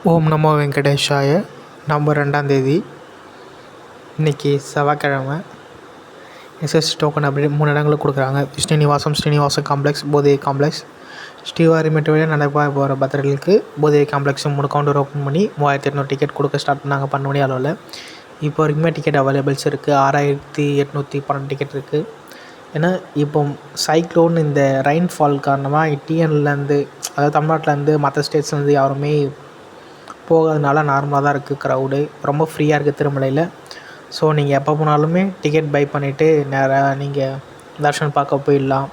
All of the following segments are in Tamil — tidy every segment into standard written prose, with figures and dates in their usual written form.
ஓம் நமோ வெங்கடேஷாய. நவம்பர் 2 இன்றைக்கி செவ்வாய்க்கிழமை. எஸ்எஸ் டோக்கன் அப்படி 3 இடங்களுக்கு கொடுக்குறாங்க. ஸ்ரீனிவாசம் காம்ப்ளெக்ஸ், போதை காம்ப்ளெக்ஸ், ஸ்ரீவாரிமெட்டு வழியாக நடப்பா போகிற பத்திரிகளுக்கு போதை காம்ப்ளெக்ஸ் 3 கவுண்டர் ஓப்பன் பண்ணி 3800 டிக்கெட் கொடுக்க ஸ்டார்ட் பண்ணாங்க 12 மணி அளவில். இப்போ வரைக்குமே டிக்கெட் அவைலபிள்ஸ் இருக்குது. 6812 டிக்கெட் இருக்குது. ஏன்னா இப்போ சைக்ளோன் இந்த ரெயின்ஃபால் காரணமாக டிஎன்லேருந்து, அதாவது தமிழ்நாட்டிலேருந்து மற்ற ஸ்டேட்ஸ்லேருந்து யாருமே போகாதனால நார்மலாக தான் இருக்குது க்ரௌடு. ரொம்ப ஃப்ரீயாக இருக்குது திருமலையில். ஸோ நீங்கள் எப்போ போனாலுமே டிக்கெட் பை பண்ணிவிட்டு நேராக நீங்கள் தர்ஷன் பார்க்க போயிடலாம்.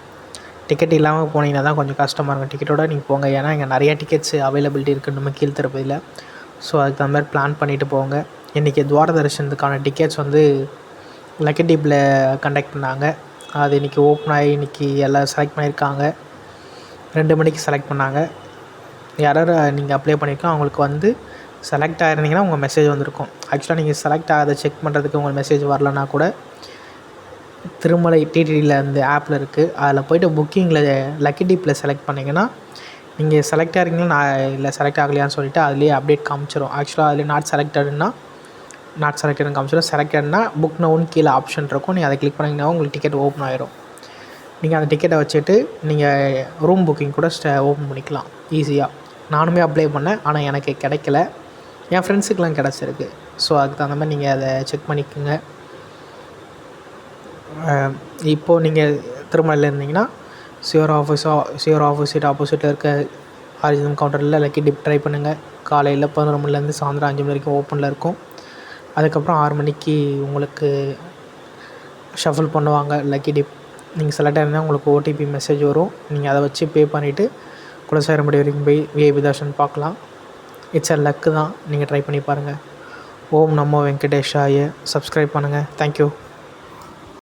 டிக்கெட் இல்லாமல் போனீங்கன்னா தான் கொஞ்சம் கஷ்டமாக இருக்கும். டிக்கெட்டோடு நீங்கள் போங்க. ஏன்னா இங்கே நிறையா டிக்கெட்ஸ் அவைலபிலிட்டி இருக்குது நம்ம கீழ் திருப்பதியில். ஸோ அதுக்கு தகுந்த மாதிரி பிளான் பண்ணிவிட்டு போங்க. இன்றைக்கி துவார தரிசனத்துக்கான டிக்கெட்ஸ் லக்கி டிப்பில் கண்டக்ட் பண்ணாங்க. அது இன்றைக்கி ஓப்பன் ஆகி இன்றைக்கி எல்லாம் செலக்ட் பண்ணியிருக்காங்க. 2 மணிக்கு செலக்ட் பண்ணாங்க. யார் நீங்கள் அப்ளை பண்ணியிருக்கோம் அவங்களுக்கு செலக்ட் ஆகிருந்தீங்கன்னா உங்கள் மெசேஜ் வந்திருக்கும். ஆக்சுவலாக நீங்கள் செலக்ட் ஆகாத செக் பண்ணுறதுக்கு உங்களுக்கு மெசேஜ் வரலன்னா கூட திருமலை டிடிடியில் இந்த ஆப்பில் இருக்குது. அதில் போய்ட்டு புக்கிங்கில் லக்கி டிப்பில் செலக்ட் பண்ணிங்கன்னா நீங்கள் செலக்ட் ஆகிறீங்களா நான் இல்லை செலக்ட் ஆகலையான்னு சொல்லிவிட்டு அதுலேயே அப்டேட் காமிச்சிடும். ஆக்சுவலாக அதில் நாட் செலக்டட்னு காமிச்சிடும். செலக்டட்னா புக் நவுன்னு கீழே ஆப்ஷன் இருக்கும். நீங்கள் அதை கிளிக் பண்ணிங்கன்னா உங்களுக்கு டிக்கெட் ஓப்பன் ஆகிடும். நீங்கள் அந்த டிக்கெட்டை வச்சுட்டு நீங்கள் ரூம் புக்கிங் கூட ஓப்பன் பண்ணிக்கலாம் ஈஸியாக. நானுமே அப்ளை பண்ணேன், ஆனால் எனக்கு கிடைக்கல. என் ஃப்ரெண்ட்ஸுக்கெலாம் கிடச்சிருக்கு. ஸோ அதுக்கு தகுந்த மாதிரி நீங்கள் அதை செக் பண்ணிக்கோங்க. இப்போது நீங்கள் திருமலையில் இருந்தீங்கன்னா சியோர் ஆப்போசிட்டில் இருக்க ஆரிஜினல் கவுண்டரில் லக்கி டிப் ட்ரை பண்ணுங்கள். காலையில் 11 மணிலேருந்து சாயந்தரம் 5 மணி வரைக்கும் ஓப்பனில் இருக்கும். அதுக்கப்புறம் 6 மணிக்கு உங்களுக்கு ஷஃபில் பண்ணுவாங்க லக்கி டிப். நீங்கள் செலக்ட் ஆகிருந்தால் உங்களுக்கு ஓடிபி மெசேஜ் வரும். நீங்கள் அதை வச்சு பே பண்ணிவிட்டு குலசேகரம்படி வரைக்கும் போய் விஐபி தர்ஷன் பார்க்கலாம். இட்ஸ் அ லக்கு தான். நீங்கள் ட்ரை பண்ணி பாருங்கள். ஓம் நமோ வெங்கடேஷாய. சப்ஸ்கிரைப் பண்ணுங்கள். தேங்க்யூ.